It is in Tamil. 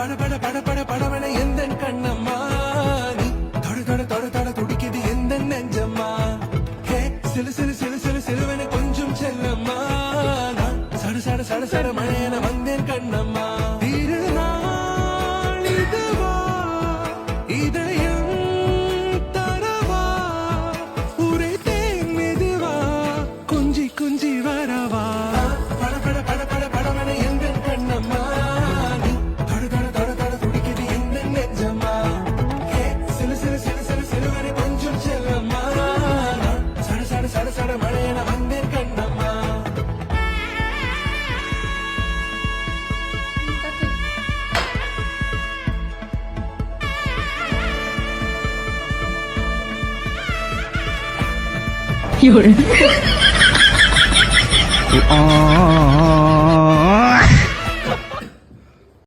பட பட பட பட படவன எந்த கண்ணம்மா நீ தொட தொட தொட தொட துடிக்குது எந்த நெஞ்சம்மா ஹே சிலு சிலு சிலு சிலு சிலுவன கொஞ்சம் செல்லம்மா நான் சட சட சட சட மழையன வந்தேன் கண்ணம்மா திருநாள் இதுவா இதயம் தரவா உரைத்தேன் மெதுவா கொஞ்சி கொஞ்சி வரவா பட பட பட பட படவன எந்த கண்ணம்மா நீ தொட தொட தொட தொட துடிக்குது எந்த நெஞ்சம்மா ஹே சிலு சிலு சிலு சிலு சிலுவன கொஞ்சம் செல்லம்மா நான் சட சட சட சட மழையன வந்தேன் கண்ணம்மா有人。